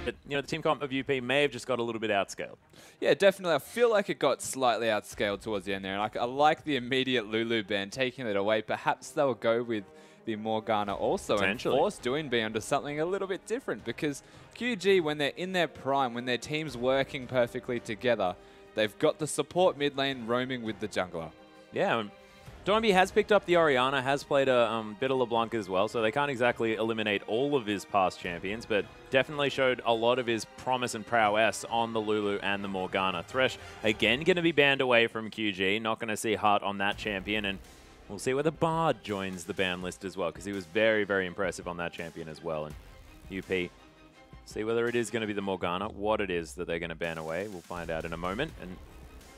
But, you know, the team comp of UP may have just got a little bit outscaled. Yeah, definitely. I feel like it got slightly outscaled towards the end there. And I like the immediate Lulu ban taking it away. Perhaps they'll go with the Morgana also and force Doinb onto something a little bit different, because QG, when they're in their prime, when their team's working perfectly together, they've got the support mid lane roaming with the jungler. Yeah, Doinb has picked up the Orianna, has played a bit of LeBlanc as well, so they can't exactly eliminate all of his past champions, but definitely showed a lot of his promise and prowess on the Lulu and the Morgana. Thresh, again, going to be banned away from QG, not going to see Heart on that champion, and we'll see whether Bard joins the ban list as well, because he was very, very impressive on that champion as well. And UP, see whether it is going to be the Morgana, what it is that they're going to ban away. We'll find out in a moment, and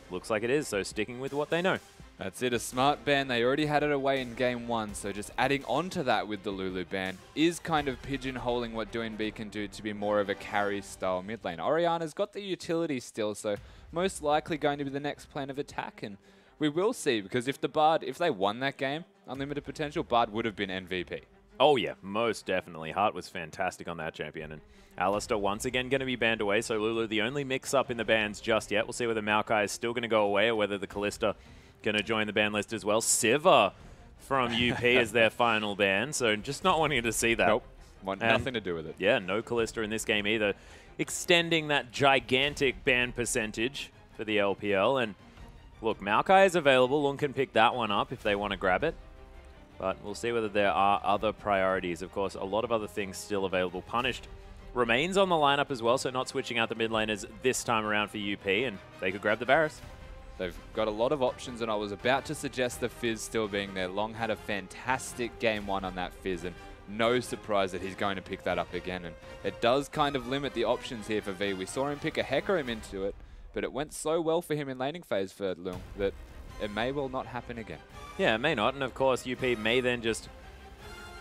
looks like it is, so sticking with what they know. That's it, a smart ban. They already had it away in game 1, so just adding on to that with the Lulu ban is kind of pigeonholing what Doinb can do to be more of a carry-style mid lane. Orianna's got the utility still, so most likely going to be the next plan of attack, and we will see, because if they won that game, Unlimited Potential, Bard would have been MVP. Oh yeah, most definitely. Heart was fantastic on that champion, and Alistar once again going to be banned away, so Lulu the only mix-up in the bans just yet. We'll see whether Maokai is still going to go away or whether the Kalista going to join the ban list as well. Siva from UP is their final ban, so just not wanting to see that. Nope, nothing to do with it. Yeah, no Kalista in this game either. Extending that gigantic ban percentage for the LPL, and look, Maokai is available. Lung can pick that one up if they want to grab it. But we'll see whether there are other priorities. Of course, a lot of other things still available. Punished remains on the lineup as well, so not switching out the mid laners this time around for UP, and they could grab the Varus. They've got a lot of options, and I was about to suggest the Fizz still being there. Long had a fantastic game 1 on that Fizz, and no surprise that he's going to pick that up again. And it does kind of limit the options here for V. We saw him pick a Hecarim into it, but it went so well for him in laning phase for Lung that it may well not happen again. Yeah, it may not, and of course UP may then just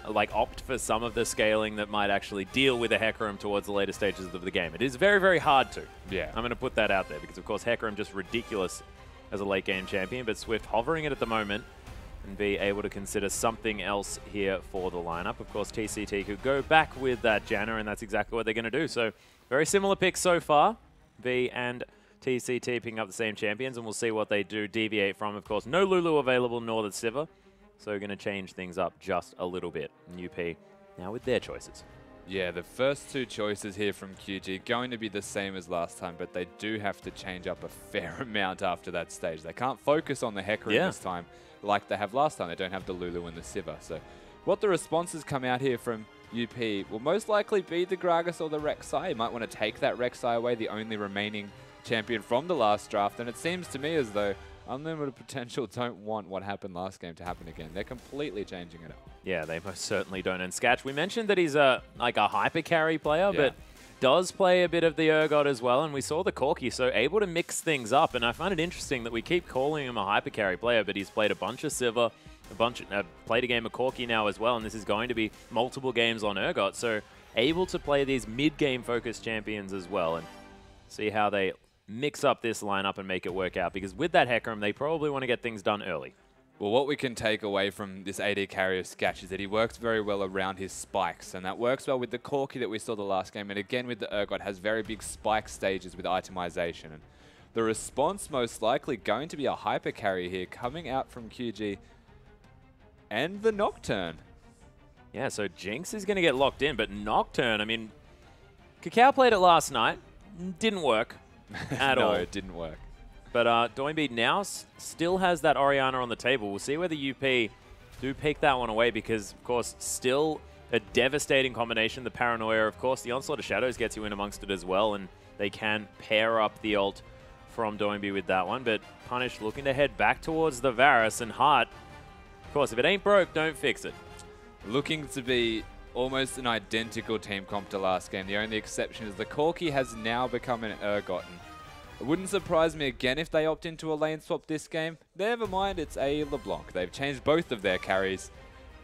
like opt for some of the scaling that might actually deal with a Hecarim towards the later stages of the game. It is very, very hard to. Yeah. I'm going to put that out there, because of course Hecarim just ridiculous as a late game champion, but Swift hovering it at the moment and be able to consider something else here for the lineup. Of course, TCT could go back with that Janna, and that's exactly what they're going to do. So very similar picks so far. V and TCT picking up the same champions, and we'll see what they do deviate from. Of course, no Lulu available, nor the Siva, so we're going to change things up just a little bit. And UP now with their choices. Yeah, the first 2 choices here from QG going to be the same as last time, but they do have to change up a fair amount after that stage. They can't focus on the Hecarim this time like they have last time. They don't have the Lulu and the Siva. So what the responses come out here from UP will most likely be the Gragas or the Rek'Sai. You might want to take that Rek'Sai away, the only remaining champion from the last draft, and it seems to me as though Unlimited Potential don't want what happened last game to happen again. They're completely changing it up. Yeah, they most certainly don't. And Sketch, we mentioned that he's like a hyper carry player, but does play a bit of the Urgot as well, and we saw the Corki, so able to mix things up. And I find it interesting that we keep calling him a hyper carry player, but he's played a bunch of Siva, played a game of Corki now as well, and this is going to be multiple games on Urgot, so able to play these mid-game focused champions as well, and see how they mix up this lineup and make it work out, because with that Hecarim, they probably want to get things done early. Well, what we can take away from this AD carry of Sketch is that he works very well around his spikes, and that works well with the Corki that we saw the last game, and again with the Urgot has very big spike stages with itemization. And the response most likely going to be a hyper carry here coming out from QG and the Nocturne. Yeah, so Jinx is going to get locked in, but Nocturne, I mean, Qiao played it last night, didn't work at all. No, it didn't work. But Doinb now still has that Orianna on the table. We'll see whether UP do pick that one away, because, of course, still a devastating combination. The Paranoia, of course, the Onslaught of Shadows gets you in amongst it as well, and they can pair up the ult from Doinb with that one. But Punish looking to head back towards the Varus, and Heart, of course, if it ain't broke, don't fix it. Looking to be almost an identical team comp to last game. The only exception is the Corki has now become an Urgot. It wouldn't surprise me again if they opt into a lane swap this game. Never mind, it's a LeBlanc. They've changed both of their carries,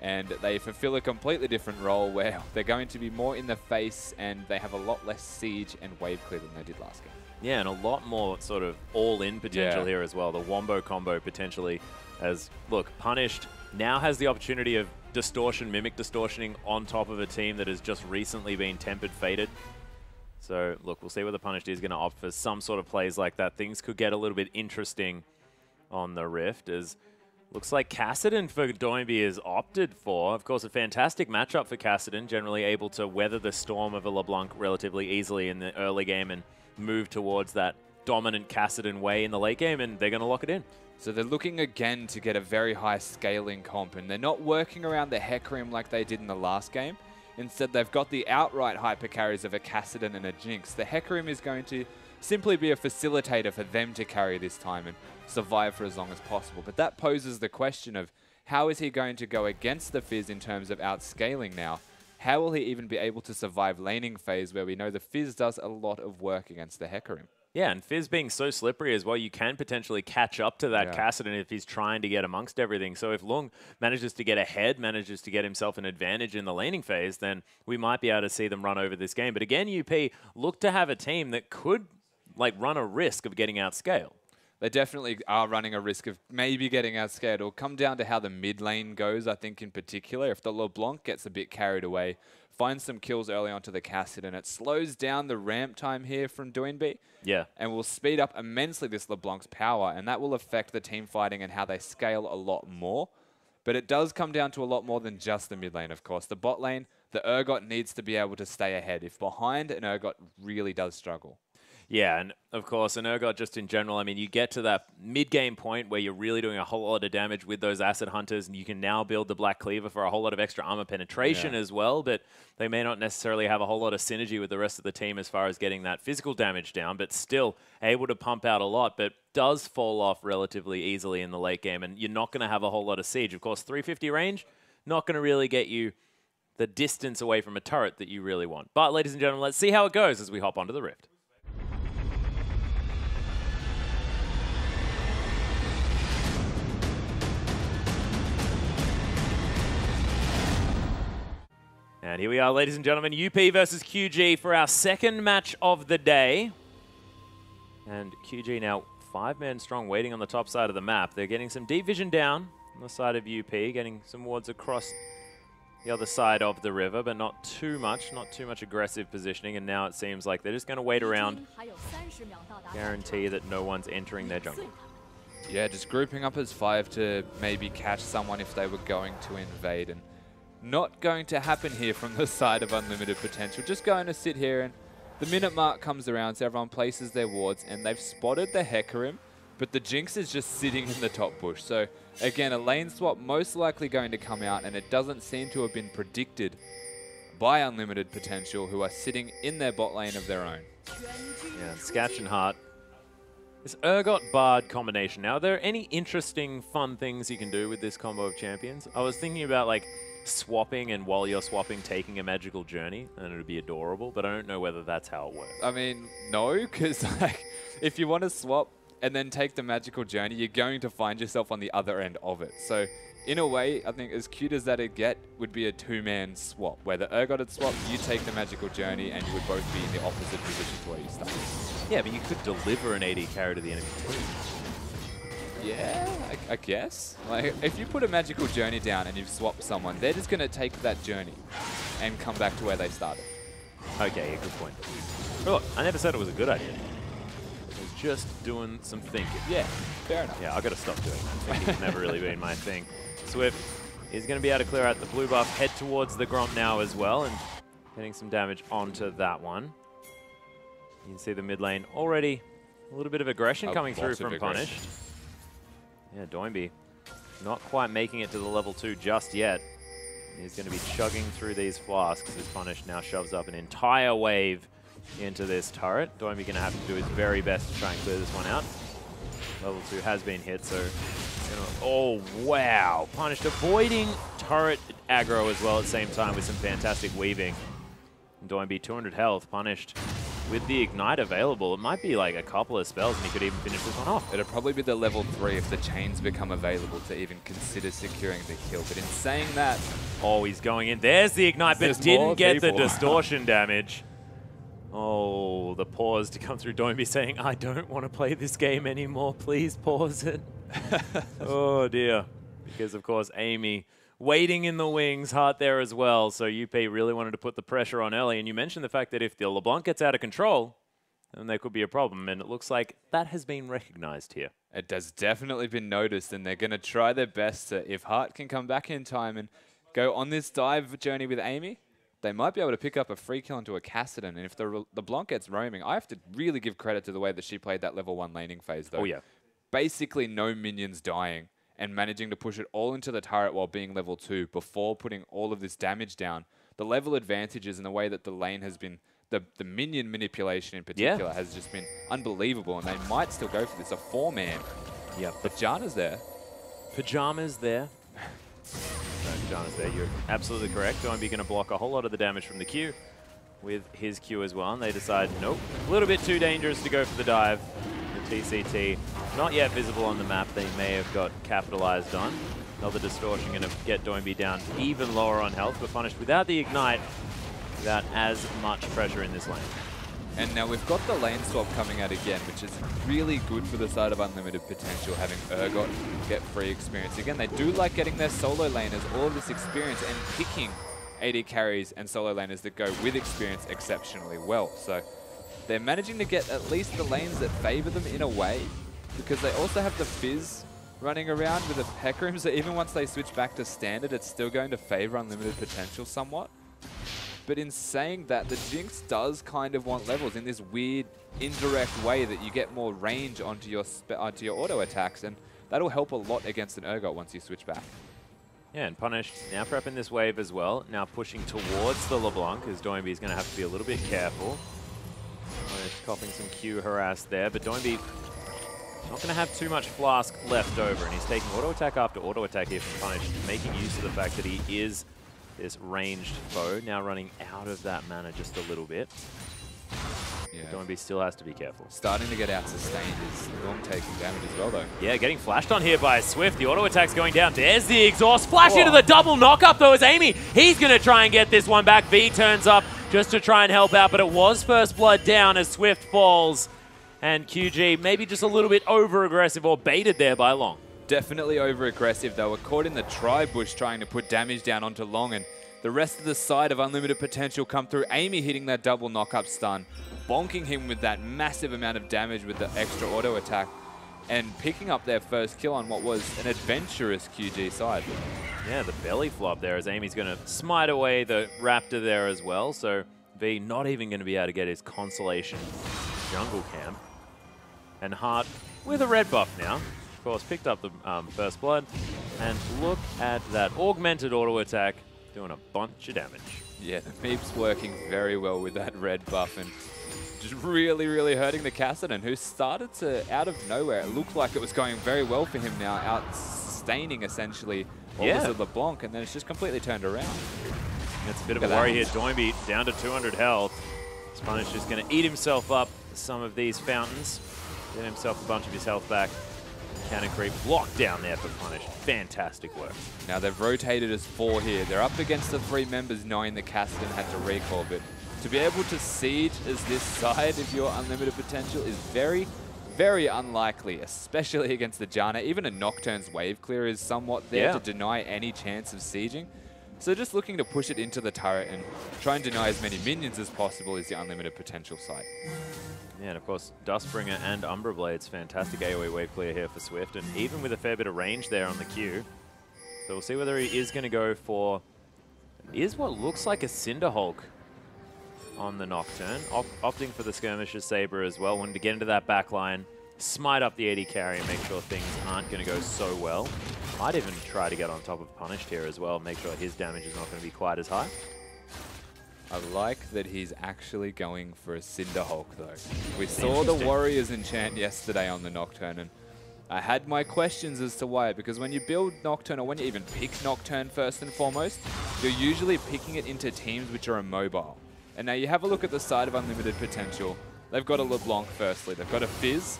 and they fulfill a completely different role where they're going to be more in the face, and they have a lot less siege and wave clear than they did last game. Yeah, and a lot more sort of all-in potential here as well. The Wombo combo potentially, as, look, Punished now has the opportunity of distortion, mimic distortioning on top of a team that has just recently been tempered, fated. So, look, we'll see whether Punished is going to opt for some sort of plays like that. Things could get a little bit interesting on the Rift, as looks like Kassadin for Doinby is opted for. Of course, a fantastic matchup for Kassadin, generally able to weather the storm of a LeBlanc relatively easily in the early game and move towards that dominant Kassadin way in the late game, and they're going to lock it in. So they're looking again to get a very high scaling comp, and they're not working around the Hecarim like they did in the last game. Instead, they've got the outright hyper carries of a Kassadin and a Jinx. The Hecarim is going to simply be a facilitator for them to carry this time and survive for as long as possible. But that poses the question of how is he going to go against the Fizz in terms of outscaling now? How will he even be able to survive laning phase where we know the Fizz does a lot of work against the Hecarim? Yeah, and Fizz being so slippery as well, you can potentially catch up to that Kassadin if he's trying to get amongst everything. So if Lung manages to get ahead, manages to get himself an advantage in the laning phase, then we might be able to see them run over this game. But again, UP look to have a team that could run a risk of getting outscaled. They definitely are running a risk of maybe getting outscared. It'll come down to how the mid lane goes, I think, in particular. If the LeBlanc gets a bit carried away, finds some kills early onto the Kassadin, and it slows down the ramp time here from Doinby. Yeah. And will speed up immensely this LeBlanc's power, and that will affect the team fighting and how they scale a lot more. But it does come down to a lot more than just the mid lane, of course. The bot lane, the Urgot needs to be able to stay ahead. If behind, an Urgot really does struggle. Yeah, and of course, an Urgot just in general, I mean, you get to that mid-game point where you're really doing a whole lot of damage with those Acid Hunters, and you can now build the Black Cleaver for a whole lot of extra armor penetration as well, but they may not necessarily have a whole lot of synergy with the rest of the team as far as getting that physical damage down, but still able to pump out a lot, but does fall off relatively easily in the late game, and you're not going to have a whole lot of siege. Of course, 350 range, not going to really get you the distance away from a turret that you really want. But, ladies and gentlemen, let's see how it goes as we hop onto the Rift. And here we are, ladies and gentlemen, UP versus QG for our second match of the day. And QG now 5-man strong, waiting on the top side of the map. They're getting some deep vision down on the side of UP, getting some wards across the other side of the river, but not too much aggressive positioning. And now it seems like they're just going to wait around, guarantee that no one's entering their jungle. Yeah, just grouping up as 5 to maybe catch someone if they were going to invade. And not going to happen here from the side of Unlimited Potential. Just going to sit here, and the minute mark comes around, so everyone places their wards, and they've spotted the Hecarim, but the Jinx is just sitting in the top bush. So again, a lane swap most likely going to come out, and it doesn't seem to have been predicted by Unlimited Potential, who are sitting in their bot lane of their own. Yeah, Scatch and Heart. This Urgot Bard combination. Now, are there any interesting, fun things you can do with this combo of champions? I was thinking about, like, swapping, and while you're swapping, taking a magical journey, and it would be adorable, but I don't know whether that's how it works. I mean, no, because like, if you want to swap and then take the magical journey, you're going to find yourself on the other end of it. So in a way, I think as cute as that'd get would be a 2-man swap, where the Urgot would swap, you take the magical journey, and you would both be in the opposite position to where you started. Yeah, but you could deliver an AD carry to the enemy too. Yeah, I guess. Like, if you put a magical journey down and you've swapped someone, they're just going to take that journey and come back to where they started. Okay, yeah, good point. But look, I never said it was a good idea. I was just doing some thinking. Yeah, fair enough. Yeah, I've got to stop doing that. Thinking's never really been my thing. Swift is going to be able to clear out the blue buff, head towards the Gromp now as well, and getting some damage onto that one. You can see the mid lane already a little bit of aggression coming through from Punished. Yeah, Doinby not quite making it to the level 2 just yet. He's going to be chugging through these flasks as Punished now shoves up an entire wave into this turret. Doinby going to have to do his very best to try and clear this one out. Level 2 has been hit, so... Oh, wow. Punished avoiding turret aggro as well at the same time with some fantastic weaving. And Doinby 200 health, Punished with the Ignite available. It might be like a couple of spells and he could even finish this one off. It'll probably be the level 3 if the chains become available to even consider securing the kill. But in saying that... Oh, he's going in. There's the Ignite, but didn't get the distortion damage. Oh, the pause to come through Doinby saying, I don't want to play this game anymore. Please pause it. Oh, dear. Because, of course, Amy waiting in the wings, Hart there as well. So UP really wanted to put the pressure on early. And you mentioned the fact that if the LeBlanc gets out of control, then there could be a problem. And it looks like that has been recognized here. It has definitely been noticed, and they're going to try their best to, if Hart can come back in time and go on this dive journey with Amy, they might be able to pick up a free kill onto a Cassidy. And if the LeBlanc gets roaming, I have to really give credit to the way that she played that level 1 laning phase, though. Oh, yeah. Basically no minions dying and managing to push it all into the turret while being level 2 before putting all of this damage down. The level advantages and the way that the lane has been, the minion manipulation in particular has just been unbelievable, and they might still go for this. A 4-man. Yeah. Pajamas there. Pajamas there. No, Pajamas there. You're absolutely correct. OMB going to block a whole lot of the damage from the Q with his Q as well, and they decide, nope, a little bit too dangerous to go for the dive. The TCT not yet visible on the map. They may have got capitalized on. Another distortion going to get Doinby down even lower on health, but punished without the ignite, without as much pressure in this lane. And now we've got the lane swap coming out again, which is really good for the side of Unlimited Potential, having Urgot get free experience. Again, they do like getting their solo laners all of this experience and picking AD carries and solo laners that go with experience exceptionally well. So they're managing to get at least the lanes that favor them in a way, because they also have the Fizz running around with a Peck Room, so even once they switch back to Standard, it's still going to favor Unlimited Potential somewhat. But in saying that, the Jinx does kind of want levels in this weird, indirect way that you get more range onto your auto attacks, and that'll help a lot against an Urgot once you switch back. Yeah, and Punished now prepping this wave as well, now pushing towards the LeBlanc, as Doinby is going to have to be a little bit careful. Punished coughing some Q harass there, but Doinby not going to have too much Flask left over, and he's taking auto attack after auto attack here from Punished, making use of the fact that he is this ranged foe, now running out of that mana just a little bit. Yeah. Doinby still has to be careful. Starting to get out sustained is Norm taking damage as well, though. Yeah, getting flashed on here by Swift. The auto attack's going down. There's the exhaust. Flash into the double knock-up, though, as Amy. He's going to try and get this one back. V turns up just to try and help out, but it was first blood down as Swift falls. And QG maybe just a little bit over-aggressive or baited there by Long. Definitely over-aggressive. They were caught in the tri-bush trying to put damage down onto Long, and the rest of the side of Unlimited Potential come through. Amy hitting that double knock-up stun, bonking him with that massive amount of damage with the extra auto attack, and picking up their first kill on what was an adventurous QG side. Yeah, the belly flop there as Amy's going to smite away the Raptor there as well, so V not even going to be able to get his consolation jungle camp. And Hart with a red buff now. Of course, picked up the first blood, and look at that augmented auto attack doing a bunch of damage. Yeah, the Meep's working very well with that red buff and just really, really hurting the Cassidy, who started to, out of nowhere, it looked like it was going very well for him now, out-sustaining essentially what was the LeBlanc, and then it's just completely turned around. It's a bit of a worry here. Doinby down to 200 health. Spanish just going to eat himself up some of these fountains, get himself a bunch of his health back. Cannon creep blocked down there for Punish. Fantastic work. Now they've rotated as 4 here. They're up against the 3 members knowing that Cassidy had to recall, but to be able to siege as this side of your Unlimited Potential is very, very unlikely, especially against the Janna. Even a Nocturne's wave clear is somewhat there to deny any chance of sieging. So just looking to push it into the turret and try and deny as many minions as possible is the Unlimited Potential side. Yeah, and of course, Dustbringer and Umbra Blade's fantastic AoE wave clear here for Swift, and even with a fair bit of range there on the Q. So we'll see whether he is going to go for, is what looks like a Cinderhulk on the Nocturne, opting for the Skirmisher's Saber as well, wanting to get into that back line, smite up the AD carry and make sure things aren't going to go so well. Might even try to get on top of Punished here as well, make sure his damage is not going to be quite as high. I like that he's actually going for a Cinderhulk, though. We saw the Warriors enchant yesterday on the Nocturne, and I had my questions as to why, because when you build Nocturne, or when you even pick Nocturne first and foremost, you're usually picking it into teams which are immobile. And now you have a look at the side of Unlimited Potential. They've got a LeBlanc firstly, they've got a Fizz,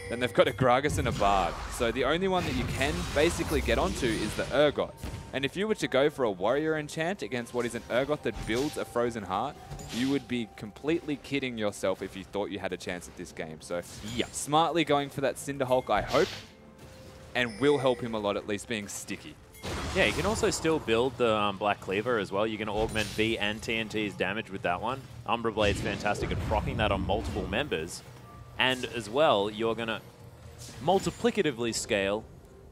then they've got a Gragas and a Bard. So the only one that you can basically get onto is the Urgot. And if you were to go for a Warrior enchant against what is an Urgot that builds a Frozen Heart, you would be completely kidding yourself if you thought you had a chance at this game. So smartly going for that Cinderhulk, I hope, and will help him a lot, at least being sticky. Yeah, you can also still build the Black Cleaver as well. You can augment V and TNT's damage with that one. Umbra Blade's fantastic at proccing that on multiple members. And as well, you're going to multiplicatively scale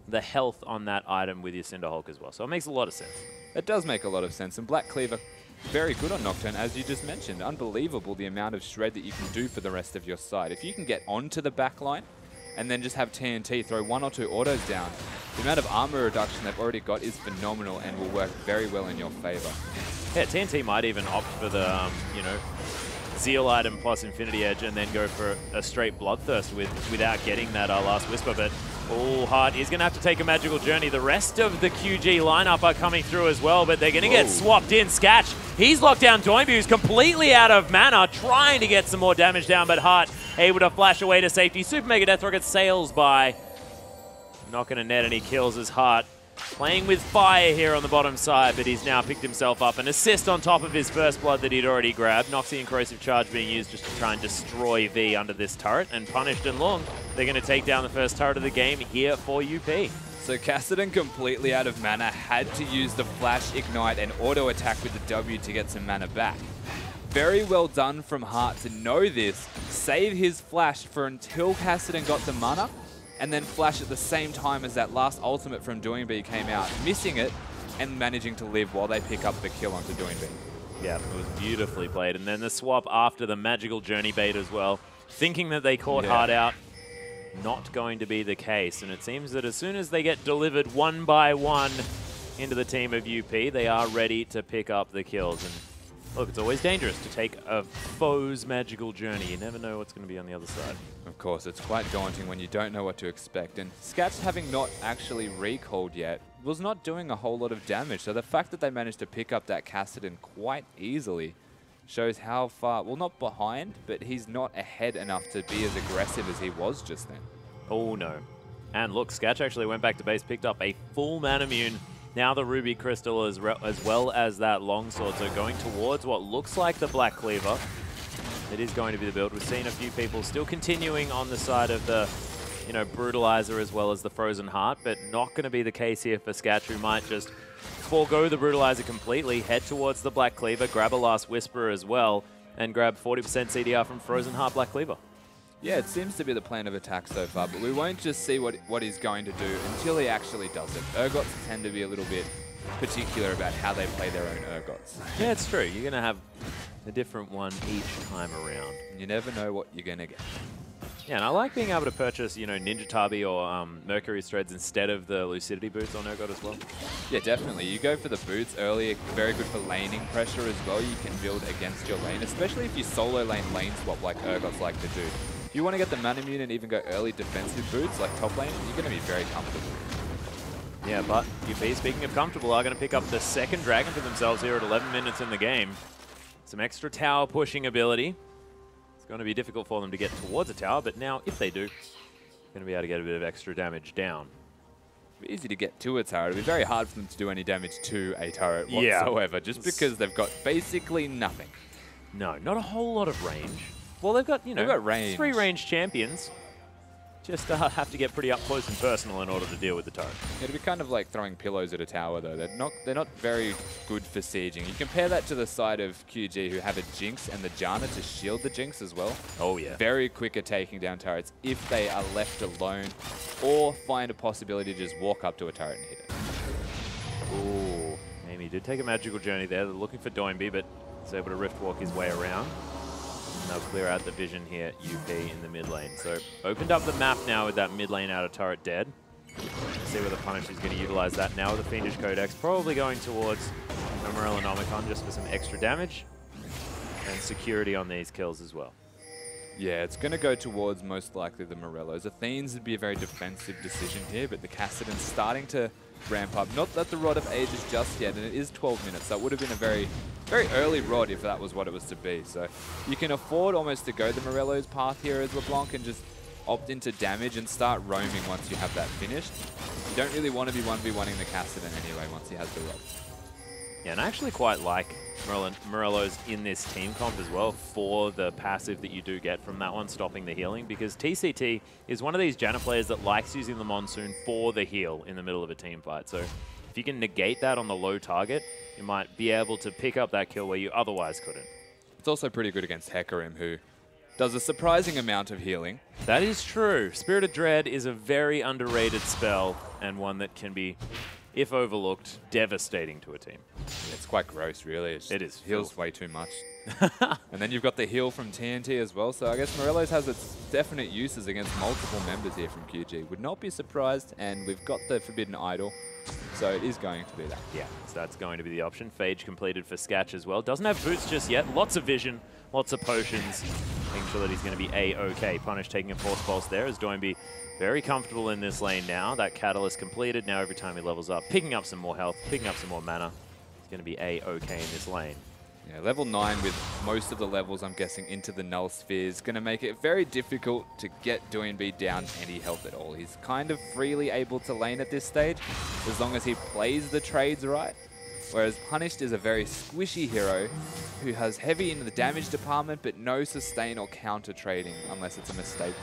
the health on that item with your Cinderhulk as well. So it makes a lot of sense. It does make a lot of sense. And Black Cleaver, very good on Nocturne, as you just mentioned. Unbelievable the amount of shred that you can do for the rest of your side. If you can get onto the back line and then just have TNT throw 1 or 2 autos down, the amount of armor reduction they've already got is phenomenal and will work very well in your favor. Yeah, TNT might even opt for the, you know, Zeal item plus Infinity Edge and then go for a straight Bloodthirst without getting that last Whisper. But Hart is going to have to take a Magical Journey. The rest of the QG lineup are coming through as well, but they're going to get swapped in. Sketch, he's locked down Doinby, who's completely out of mana, trying to get some more damage down, but Hart able to flash away to safety. Super Mega Death Rocket sails by. Not going to net any kills as Hart playing with fire here on the bottom side, but he's now picked himself up an assist on top of his first blood that he'd already grabbed. Noxie and Corrosive Charge being used just to try and destroy V under this turret, and Punished and Lung, they're going to take down the first turret of the game here for UP. So Kassadin, completely out of mana, had to use the Flash, Ignite, and auto attack with the W to get some mana back. Very well done from Hart to know this, save his Flash for until Kassadin got the mana, and then flash at the same time as that last ultimate from Doinby came out, missing it and managing to live while they pick up the kill onto Doinby. Yeah, it was beautifully played. And then the swap after the Magical Journey bait as well, thinking that they caught Hart out, not going to be the case. And it seems that as soon as they get delivered one by one into the team of UP, they are ready to pick up the kills. And look, it's always dangerous to take a foe's Magical Journey. You never know what's going to be on the other side. Of course, it's quite daunting when you don't know what to expect. And Scats, having not actually recalled yet, was not doing a whole lot of damage. So the fact that they managed to pick up that Kassadin quite easily shows how far, well, not behind, but he's not ahead enough to be as aggressive as he was just then. Oh, no. And look, Sketch actually went back to base, picked up a full Manamune. Now the Ruby Crystal as well as that Longsword. So going towards what looks like the Black Cleaver. It is going to be the build. We've seen a few people still continuing on the side of the, you know, Brutalizer as well as the Frozen Heart, but not going to be the case here for Sketch, who might just forego the Brutalizer completely, head towards the Black Cleaver, grab a last Whisper as well, and grab 40% CDR from Frozen Heart Black Cleaver. Yeah, it seems to be the plan of attack so far, but we won't just see what he's going to do until he actually does it. Urgots tend to be a little bit particular about how they play their own Urgots. Yeah, it's true. You're going to have a different one each time around. You never know what you're going to get. Yeah, and I like being able to purchase, you know, Ninja Tabi or Mercury Threads instead of the Lucidity boots on Urgot as well. Yeah, definitely. You go for the boots early, very good for laning pressure as well. You can build against your lane, especially if you solo lane swap like Urgots like to do. If you want to get the Manamune and even go early defensive boots like top lane, you're going to be very comfortable. Yeah, but UP, speaking of comfortable, are going to pick up the second Dragon for themselves here at 11 minutes in the game. Some extra tower pushing ability. It's going to be difficult for them to get towards a tower, but now, if they do, going to be able to get a bit of extra damage down. It'll be easy to get to a turret. It'll be very hard for them to do any damage to a turret whatsoever, just because they've got basically nothing. No, not a whole lot of range. Well, they've got, you know, range. 3 ranged champions. Just have to get pretty up close and personal in order to deal with the turret. It'd be kind of like throwing pillows at a tower, though. They're not very good for sieging. You compare that to the side of QG, who have a Jinx and the Janna to shield the Jinx as well. Oh, yeah. Very quick at taking down turrets if they are left alone or find a possibility to just walk up to a turret and hit it. Ooh, Amy did take a Magical Journey there. They're looking for Doinby, but he's able to Rift Walk his way around. They'll clear out the vision here at UP in the mid lane. So opened up the map now with that mid lane outer turret dead. Let's see whether Punish is going to utilize that now with the Fiendish Codex. Probably going towards a Morellonomicon just for some extra damage and security on these kills as well. Yeah, it's going to go towards most likely the Morellos. Athene's would be a very defensive decision here, but the Kassadin's starting to ramp up. Not that the Rod of Ages just yet, and it is 12 minutes, so it would have been a very early Rod if that was what it was to be. So you can afford almost to go the Morello's path here as LeBlanc and just opt into damage and start roaming once you have that finished. You don't really want to be 1v1ing the Kassadin anyway once he has the Rod. Yeah, and I actually quite like Morello's in this team comp as well for the passive that you do get from that one, stopping the healing, because TCT is one of these Janna players that likes using the Monsoon for the heal in the middle of a team fight. So If you can negate that on the low target, you might be able to pick up that kill where you otherwise couldn't. It's also pretty good against Hecarim, who does a surprising amount of healing. That is true. Spirit of Dread is a very underrated spell, and one that can be, if overlooked, devastating to a team. Yeah, it's quite gross, really. It is. Heals way too much. And then you've got the heal from TNT as well, so I guess Morelos has its definite uses against multiple members here from QG. Would not be surprised, and we've got the Forbidden Idol, so it is going to be that. Yeah, so that's going to be the option. Phage completed for Sketch as well. Doesn't have boots just yet. Lots of vision, lots of potions. Making sure that he's going to be A-OK. Punish taking a Force Pulse there as Doinby very comfortable in this lane now. That Catalyst completed. Now every time he levels up, picking up some more health, picking up some more mana. He's going to be A-OK in this lane. Yeah, level 9 with most of the levels, I'm guessing, into the Null Spheres. Going to make it very difficult to get Doinby down any health at all. He's kind of freely able to lane at this stage, as long as he plays the trades right. Whereas Punished is a very squishy hero who has heavy in the damage department, but no sustain or counter trading unless it's a mistake.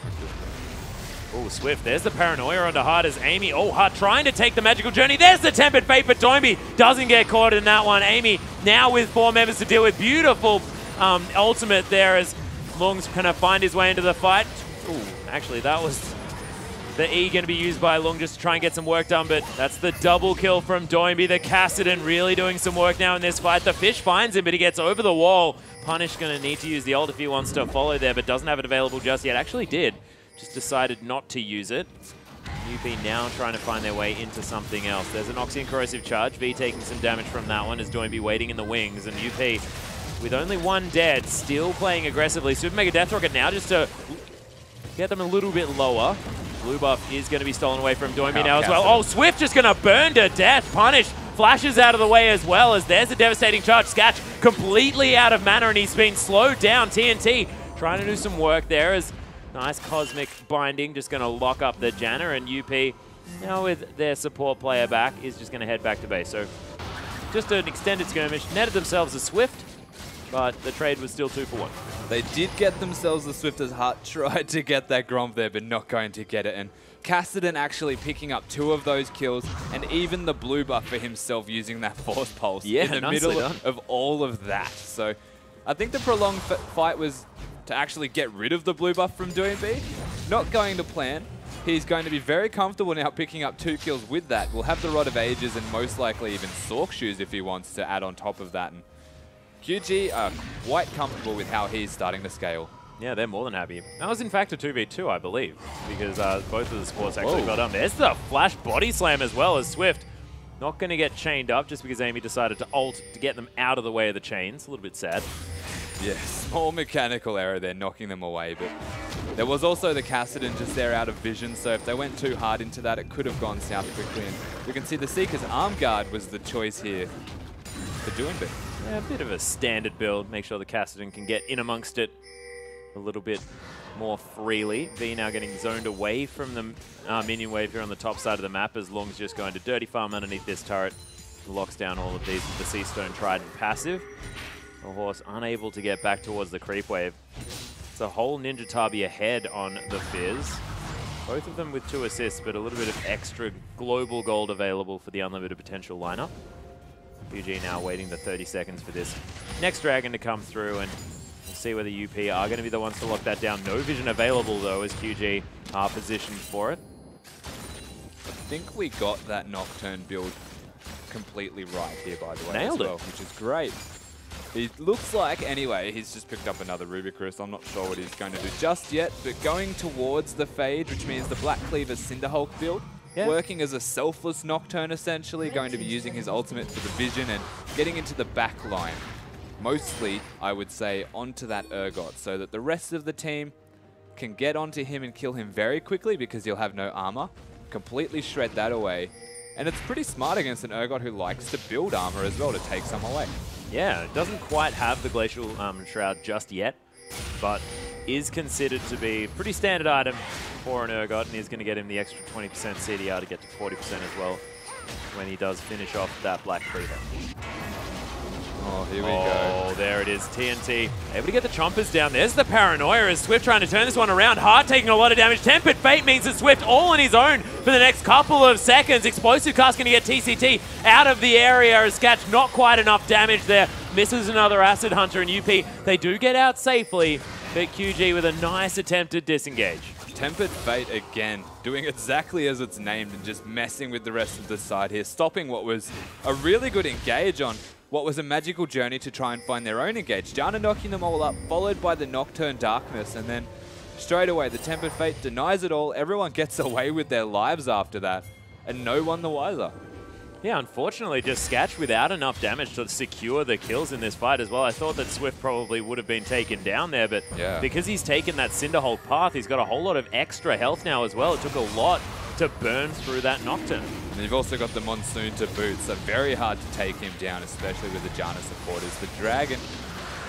Oh, Swift, there's the Paranoia onto Hart as Amy. Oh, Hart trying to take the Magical Journey. There's the Tempered Fate, but Doinby doesn't get caught in that one. Amy now with 4 members to deal with. Beautiful ultimate there as Lung's going to find his way into the fight. Ooh, actually, that was the E going to be used by Lung just to try and get some work done, but that's the double kill from Doinby. The Kassadin really doing some work now in this fight. The Fish finds him, but he gets over the wall. Punish going to need to use the ult if he wants to follow there, but doesn't have it available just yet. Actually did. Just decided not to use it. UP now trying to find their way into something else. There's an Oxy and Corrosive Charge. V taking some damage from that one as Doinby waiting in the wings. And UP, with only 1 dead, still playing aggressively. Super Mega Death Rocket now just to get them a little bit lower. Blue buff is going to be stolen away from Doinby now as well. Oh, Swift just going to burn to death. Punish flashes out of the way as well as there's a devastating charge. Sketch completely out of mana and he's been slowed down. TNT trying to do some work there as nice Cosmic Binding, just going to lock up the Janna, and UP, now with their support player back, is just going to head back to base. So just an extended skirmish, netted themselves a Swift, but the trade was still 2 for 1. They did get themselves the Swift as Hart tried to get that Gromp there, but not going to get it. And Kassadin actually picking up 2 of those kills, and even the blue buff for himself using that Force Pulse in the middle of all of that. So I think the prolonged fight was to actually get rid of the blue buff from Doinby. Not going to plan. He's going to be very comfortable now picking up 2 kills with that. We'll have the Rod of Ages and most likely even Sork Shoes if he wants to add on top of that. And QG are quite comfortable with how he's starting to scale. Yeah, they're more than happy. That was in fact a 2v2, I believe, because both of the sports actually got done. There's the Flash Body Slam as well as Swift. Not going to get chained up just because Amy decided to ult to get them out of the way of the chains. A little bit sad. Yeah, small mechanical error there, knocking them away. But there was also the Kassadin just there out of vision, so if they went too hard into that, it could have gone south quickly. And we can see the Seeker's Arm Guard was the choice here for Doinby. Yeah, a bit of a standard build. Make sure the Kassadin can get in amongst it a little bit more freely. V now getting zoned away from the minion wave here on the top side of the map as Lung's just going to dirty farm underneath this turret. Locks down all of these with the Sea Stone Trident passive. The horse unable to get back towards the creep wave. It's a whole Ninja Tabi ahead on the Fizz. Both of them with 2 assists, but a little bit of extra global gold available for the unlimited potential lineup. QG now waiting the 30 seconds for this next dragon to come through, and we'll see whether UP are going to be the ones to lock that down. No vision available though as QG are positioned for it. I think we got that Nocturne build completely right here, by the way. Nailed it. Which is great. He looks like, anyway, he's just picked up another Rubicrus. I'm not sure what he's going to do just yet, but going towards the Phage, which means the Black Cleaver Cinderhulk build, working as a selfless Nocturne, essentially, going to be using his ultimate for the vision and getting into the back line. Mostly, I would say, onto that Urgot, so that the rest of the team can get onto him and kill him very quickly because he'll have no armor. Completely shred that away. And it's pretty smart against an Urgot who likes to build armor as well to take some away. Yeah, it doesn't quite have the Glacial Shroud just yet, but is considered to be a pretty standard item for an Urgot, and is going to get him the extra 20% CDR to get to 40% as well when he does finish off that Black Cleaver. Oh, here we go. Oh, there it is. TNT able to get the chompers down. There's the paranoia as Swift trying to turn this one around. Hard taking a lot of damage. Tempered Fate means that Swift all on his own for the next couple of seconds. Explosive Cast going to get TCT out of the area as Sketch not quite enough damage there. Misses another Acid Hunter, and UP, they do get out safely, but QG with a nice attempt to disengage. Tempered Fate again, doing exactly as it's named and just messing with the rest of the side here, stopping what was a really good engage on what was a magical journey to try and find their own engage. Janna knocking them all up, followed by the Nocturne Darkness, and then straight away the Tempered Fate denies it all. Everyone gets away with their lives after that, and no one the wiser. Yeah, unfortunately, just Sketch without enough damage to secure the kills in this fight as well. I thought that Swift probably would have been taken down there, but because he's taken that Cinderhold path, he's got a whole lot of extra health now as well. It took a lot to burn through that Nocturne. And you've also got the Monsoon to boot, so very hard to take him down, especially with the Janna supporters. The Dragon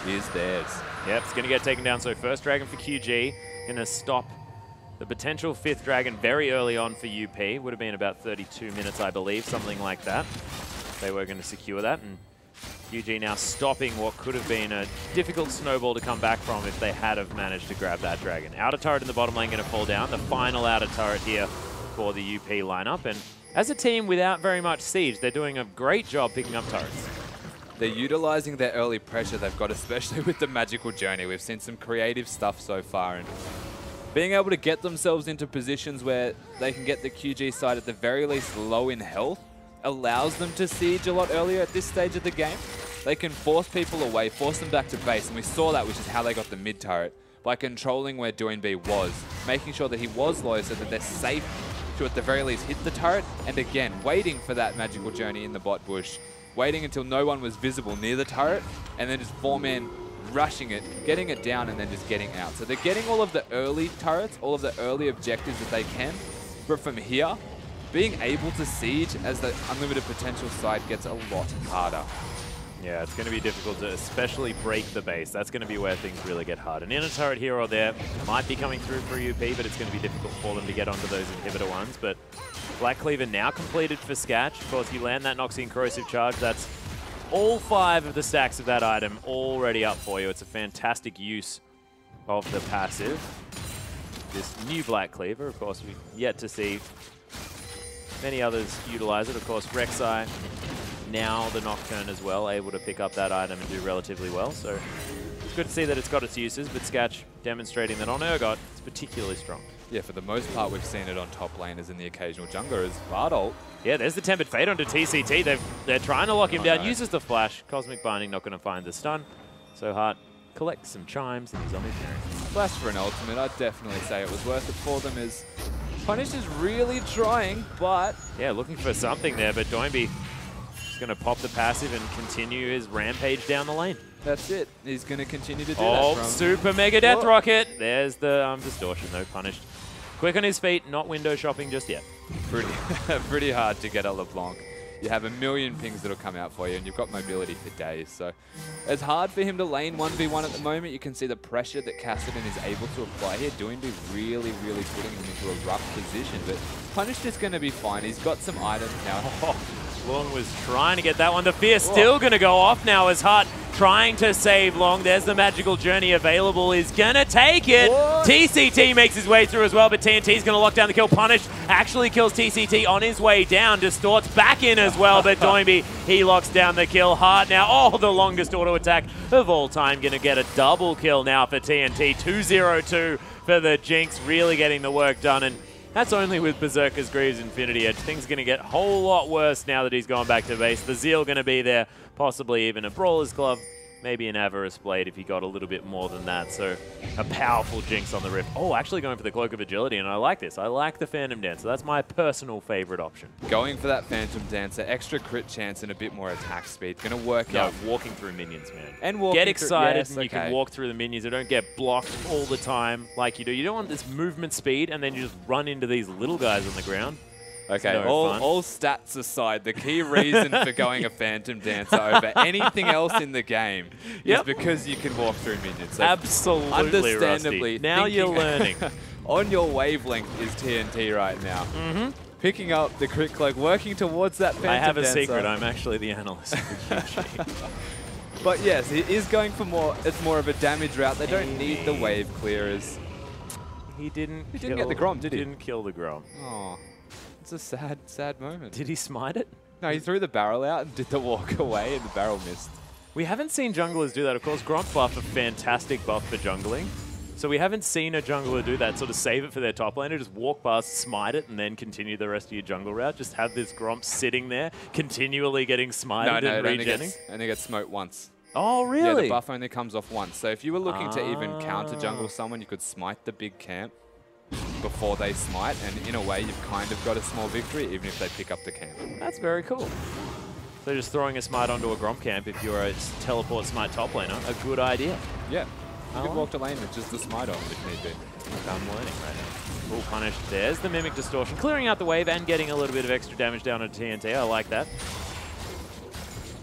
is theirs. Yep, it's going to get taken down. So first Dragon for QG, going to stop the potential 5th Dragon very early on for UP. Would have been about 32 minutes, I believe, something like that. They were going to secure that, and QG now stopping what could have been a difficult snowball to come back from if they had have managed to grab that Dragon. Outer turret in the bottom lane going to fall down. The final outer turret here for the UP lineup, and as a team without very much siege, they're doing a great job picking up turrets. They're utilizing their early pressure they've got, especially with the Magical Journey. We've seen some creative stuff so far, and being able to get themselves into positions where they can get the QG side at the very least low in health allows them to siege a lot earlier at this stage of the game. They can force people away, force them back to base, and we saw that, which is how they got the mid turret, by controlling where Doinb was, making sure that he was low so that they're safe to at the very least hit the turret, and again, waiting for that Magical Journey in the bot bush, waiting until no one was visible near the turret, and then just 4-man rushing it, getting it down, and then just getting out. So they're getting all of the early turrets, all of the early objectives that they can, but from here, being able to siege as the unlimited potential side gets a lot harder. Yeah, it's going to be difficult to especially break the base. That's going to be where things really get hard. An inner turret here or there might be coming through for UP, but it's going to be difficult for them to get onto those inhibitor ones. But Black Cleaver now completed for Sketch. Of course, you land that Noxian Corrosive Charge. That's all 5 of the stacks of that item already up for you. It's a fantastic use of the passive. This new Black Cleaver, of course, we've yet to see many others utilize it. Of course, Rek'Sai, now the Nocturne as well, able to pick up that item and do relatively well. So it's good to see that it's got its uses, but Sketch demonstrating that on Urgot, it's particularly strong. Yeah, for the most part, we've seen it on top laners and the occasional jungler as Bardolt. Yeah, there's the Tempered Fate onto TCT. They're trying to lock him down. Uses the flash. Cosmic Binding not going to find the stun. So Hart collects some chimes and he's on his journey. Flash for an ultimate, I'd definitely say it was worth it for them, as Punish is really trying, but... Yeah, looking for something there, but Doinb is going to pop the passive and continue his rampage down the lane. That's it. He's going to continue to do that. Oh, super mega death rocket. There's the distortion, though, punished. Quick on his feet, not window shopping just yet. Pretty hard to get a LeBlanc. You have a million pings that'll come out for you, and you've got mobility for days. So it's hard for him to lane 1v1 at the moment. You can see the pressure that Kassadin is able to apply here. Doinb really, really putting him into a rough position. But Punished is going to be fine. He's got some items now. Long was trying to get that one. The Fear still going to go off now as Hart trying to save Long. There's the Magical Journey available. He's going to take it. What? TCT makes his way through as well, but TNT's going to lock down the kill. Punished actually kills TCT on his way down. Distorts back in as well, but Doinb, he locks down the kill. Hart now, the longest auto attack of all time. Going to get a double kill now for TNT. 2-0-2 for the Jinx, really getting the work done. And that's only with Berserker's Greaves Infinity Edge. Things are going to get a whole lot worse now that he's gone back to base. The Zeal going to be there, possibly even a Brawler's Glove, maybe an Avarice Blade if he got a little bit more than that. So a powerful Jinx on the Rift. Oh, actually going for the Cloak of Agility, and I like this. I like the Phantom Dancer. That's my personal favorite option. Going for that Phantom Dancer, extra crit chance and a bit more attack speed. Going to work out. Walking through minions, man. And get excited, and you can walk through the minions. They don't get blocked all the time like you do. You don't want this movement speed, and then you just run into these little guys on the ground. Okay, all stats aside, the key reason for going a Phantom Dancer over anything else in the game is because you can walk through minions. So absolutely, understandably, Rusty. Now you're learning. On your wavelength is TNT right now. Picking up the crit cloak, working towards that Phantom Dancer. I have a secret. I'm actually the analyst. But yes, he is going for more. It's more of a damage route. They don't need the wave clearers. He didn't get the Grom, did he? Didn't kill the Grom. Oh, it's a sad, sad moment. Did he smite it? No, he threw the barrel out and did the walk away, and the barrel missed. We haven't seen junglers do that. Of course, Gromp buff a fantastic buff for jungling. So we haven't seen a jungler do that, sort of save it for their top laner, just walk past, smite it, and then continue the rest of your jungle route. Just have this Gromp sitting there, continually getting smited and regenning. Only gets smoked once. Oh, really? Yeah, the buff only comes off once. So if you were looking to even counter jungle someone, you could smite the big camp before they smite, and in a way, you've kind of got a small victory, even if they pick up the camp. That's very cool. So just throwing a smite onto a Gromp camp if you're a teleport smite top laner, a good idea. Yeah. You could walk to lane with just the smite on if need be. I'm learning right now. Full punish. There's the Mimic Distortion, clearing out the wave and getting a little bit of extra damage down on TNT. I like that.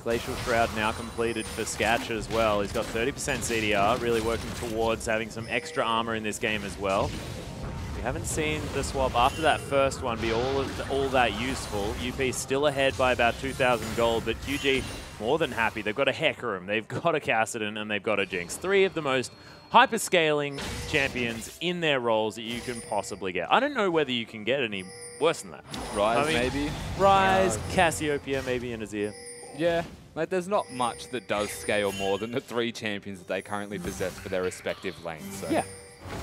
Glacial Shroud now completed for Sketch as well. He's got 30% CDR, really working towards having some extra armor in this game as well. We haven't seen the swap after that first one be all that useful. UP still ahead by about 2,000 gold, but QG more than happy. They've got a Hecarim, they've got a Kassadin, and they've got a Jinx. Three of the most hyper-scaling champions in their roles that you can possibly get. I don't know whether you can get any worse than that. Ryze, maybe? Ryze, Cassiopeia, maybe, and Azir. Yeah. Like, there's not much that does scale more than the three champions that they currently possess for their respective lanes. So yeah.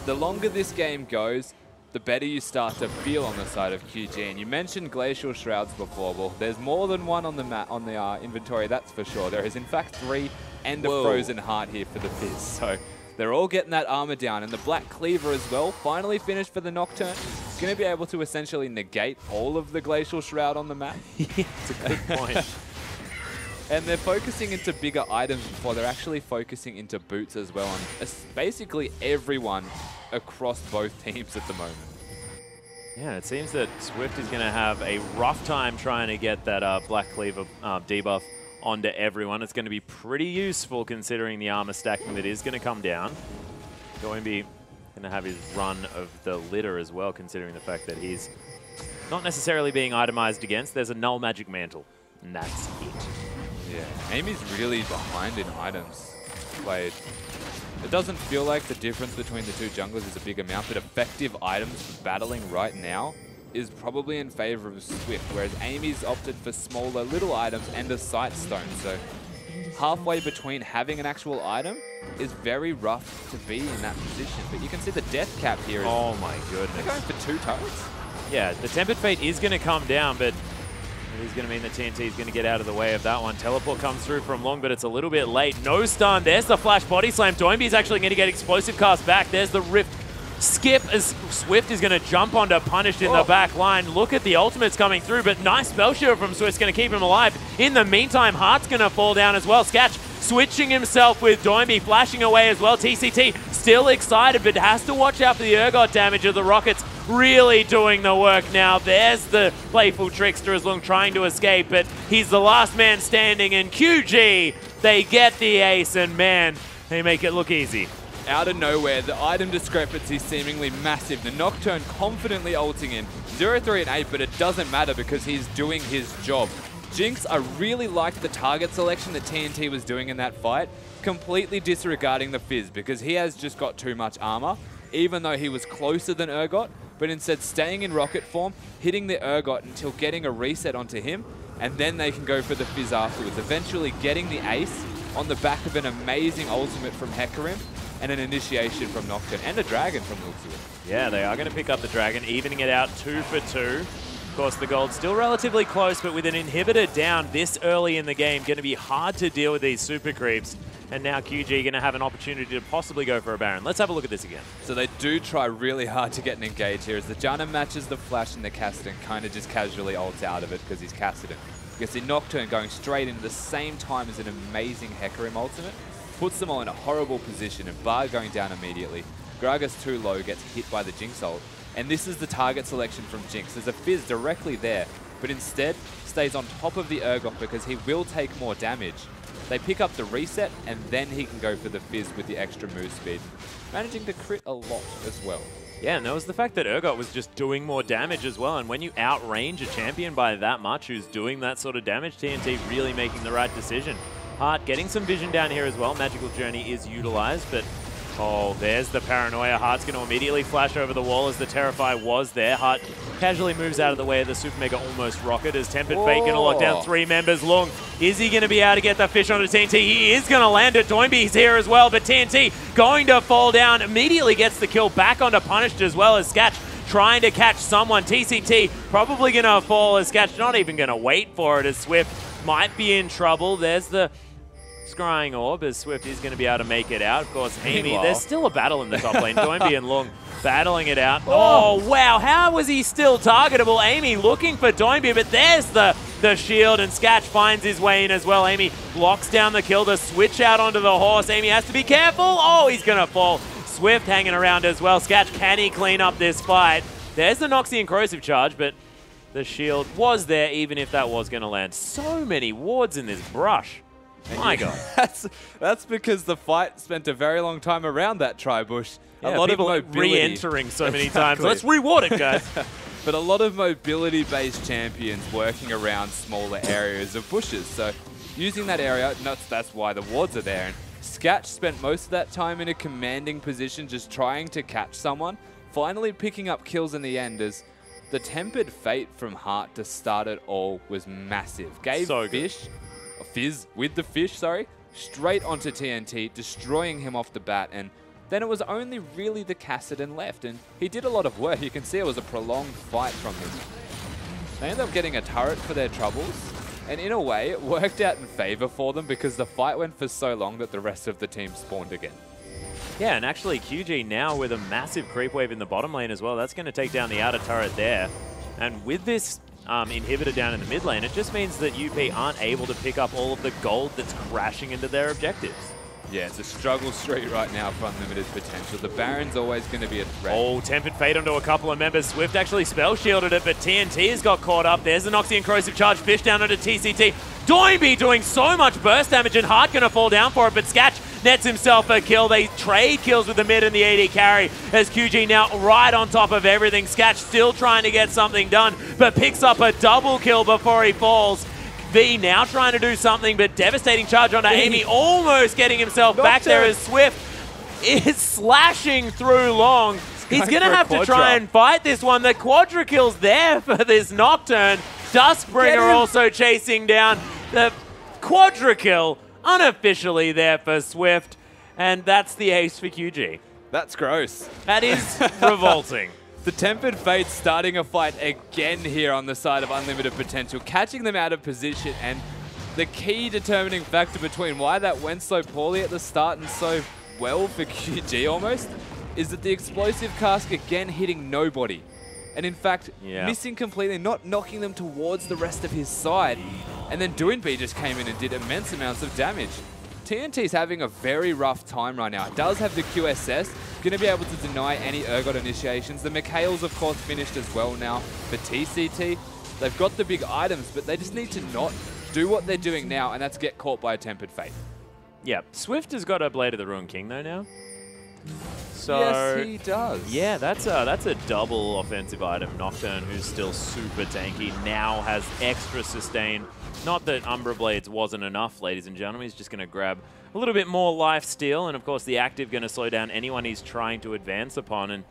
The longer this game goes, the better you start to feel on the side of QG. And you mentioned Glacial Shrouds before. Well, there's more than one on the inventory, that's for sure. There is, in fact, 3 and a Frozen Heart here for the Fizz. So they're all getting that armor down. And the Black Cleaver as well, finally finished for the Nocturne. It's going to be able to essentially negate all of the Glacial Shroud on the map. It's a good point. And they're focusing into bigger items before they're actually focusing into boots as well. And basically everyone across both teams at the moment. Yeah, it seems that Swift is going to have a rough time trying to get that Black Cleaver debuff onto everyone. It's going to be pretty useful considering the armor stacking that is going to come down. Doinby going to have his run of the litter as well, considering the fact that he's not necessarily being itemized against. There's a Null Magic Mantle, and that's it. Yeah, Amy's really behind in items played. It doesn't feel like the difference between the two junglers is a big amount, but effective items for battling right now is probably in favor of Swift, whereas Amy's opted for smaller little items and a Sight Stone. So halfway between having an actual item is very rough to be in that position. But you can see the death cap here. Oh my goodness. They're going for 2 turrets? Yeah, the Tempered Fate is going to come down, but it is going to mean that TNT is going to get out of the way of that one. Teleport comes through from long, but it's a little bit late. No stun. There's the flash body slam. Doinby is actually going to get explosive cast back. There's the Rift skip as Swift is going to jump onto Punished in the back line. Look at the ultimates coming through, but nice spell shield from Swift's going to keep him alive. In the meantime, Heart's going to fall down as well. Sketch switching himself with Doinby, flashing away as well. TCT still excited, but has to watch out for the Urgot damage of the Rockets. Really doing the work now. There's the playful Trickster as long trying to escape, but he's the last man standing, and QG, they get the ace, and man, they make it look easy. Out of nowhere, the item discrepancy seemingly massive. The Nocturne confidently ulting in 0-3 and 8, but it doesn't matter because he's doing his job. Jinx, I really liked the target selection that TNT was doing in that fight, completely disregarding the Fizz because he has just got too much armor, even though he was closer than Urgot, but instead staying in rocket form, hitting the Urgot until getting a reset onto him, and then they can go for the Fizz afterwards, eventually getting the ace on the back of an amazing ultimate from Hecarim and an initiation from Nocturne and a dragon from the looks of it. Yeah, they are going to pick up the dragon, evening it out 2 for 2. Of course, the gold's still relatively close, but with an inhibitor down this early in the game, going to be hard to deal with these super creeps. And now QG going to have an opportunity to possibly go for a Baron. Let's have a look at this again. So they do try really hard to get an engage here as the Janna matches the flash and the Kassadin kind of just casually ults out of it because he's Kassadin. You can see Nocturne going straight into the same time as an amazing Hecarim ultimate. Puts them all in a horrible position and Bard going down immediately. Gragas too low, gets hit by the Jinx ult. And this is the target selection from Jinx. There's a Fizz directly there, but instead stays on top of the Urgot because he will take more damage. They pick up the reset, and then he can go for the Fizz with the extra move speed, managing to crit a lot as well. Yeah, and there was the fact that Urgot was just doing more damage as well, and when you outrange a champion by that much who's doing that sort of damage, TNT really making the right decision. Hart getting some vision down here as well. Magical Journey is utilized, but oh, there's the paranoia. Hart's going to immediately flash over the wall as the Terrify was there. Hart casually moves out of the way of the Super Mega almost rocket as Tempered Fate going to lock down 3 members. Long, is he going to be able to get the fish onto TNT? He is going to land it. Doinby's here as well, but TNT going to fall down. Immediately gets the kill back onto Punished as well as Sketch trying to catch someone. TCT probably going to fall as Sketch not even going to wait for it as Swift might be in trouble. There's the Scrying Orb as Swift is going to be able to make it out. Of course, Amy, there's still a battle in the top lane. Doinby and Long battling it out. Oh, wow. How was he still targetable? Amy looking for Doinby, but there's the shield, and Sketch finds his way in as well. Amy blocks down the kill to switch out onto the horse. Amy has to be careful. Oh, he's going to fall. Swift hanging around as well. Sketch, can he clean up this fight? There's the Noxian Corrosive Charge, but the shield was there even if that was going to land. So many wards in this brush. My God. That's because the fight spent a very long time around that tri-bush. Yeah, a lot of mobility. Re-entering so many times. Let's reward it, guys. But a lot of mobility-based champions working around smaller areas of bushes. So using that area, that's why the wards are there. And Sketch spent most of that time in a commanding position just trying to catch someone, finally picking up kills in the end as the Tempered Fate from Hart to start it all was massive. Gave Fizz with the fish, straight onto TNT, destroying him off the bat, and then it was only really the Kassadin left, and he did a lot of work. You can see it was a prolonged fight from him. They ended up getting a turret for their troubles, and in a way, it worked out in favor for them because the fight went for so long that the rest of the team spawned again. Yeah, and actually QG now with a massive creep wave in the bottom lane as well. That's going to take down the outer turret there, and with this inhibitor down in the mid lane, it just means that UP aren't able to pick up all of the gold that's crashing into their objectives. Yeah, it's a struggle street right now for unlimited potential. The Baron's always going to be a threat. Oh, Tempered Fate onto a couple of members. Swift actually spell shielded it, but TNT has got caught up. There's the Noxian Corrosive Charge, fish down onto TCT. Doinby doing so much burst damage, and Hart going to fall down for it, but Sketch nets himself a kill. They trade kills with the mid and the AD carry as QG now right on top of everything. Sketch still trying to get something done, but picks up a double kill before he falls. V now trying to do something, but devastating charge onto Amy, almost getting himself back there as Swift is slashing through Long. He's going to have to try and fight this one. The quadra kill's there for this Nocturne. Duskbringer also chasing down the quadra kill, unofficially there for Swift, and that's the ace for QG. That's gross. That is revolting. The Tempered Fate starting a fight again here on the side of Unlimited Potential, catching them out of position, and the key determining factor between why that went so poorly at the start and so well for QG almost is that the explosive cask again hitting nobody. And in fact, missing completely, not knocking them towards the rest of his side. And then Doinby just came in and did immense amounts of damage. TNT's having a very rough time right now. It does have the QSS, going to be able to deny any Urgot initiations. The Mikhail's, of course, finished as well now for TCT. They've got the big items, but they just need to not do what they're doing now, and that's get caught by a Tempered Fate. Yeah, Swift has got a Blade of the Ruined King, though, now. So, yes, he does. Yeah, that's a double offensive item. Nocturne, who's still super tanky, now has extra sustain. Not that Umbra Blades wasn't enough, ladies and gentlemen. He's just going to grab a little bit more life steal, and of course the active going to slow down anyone he's trying to advance upon, and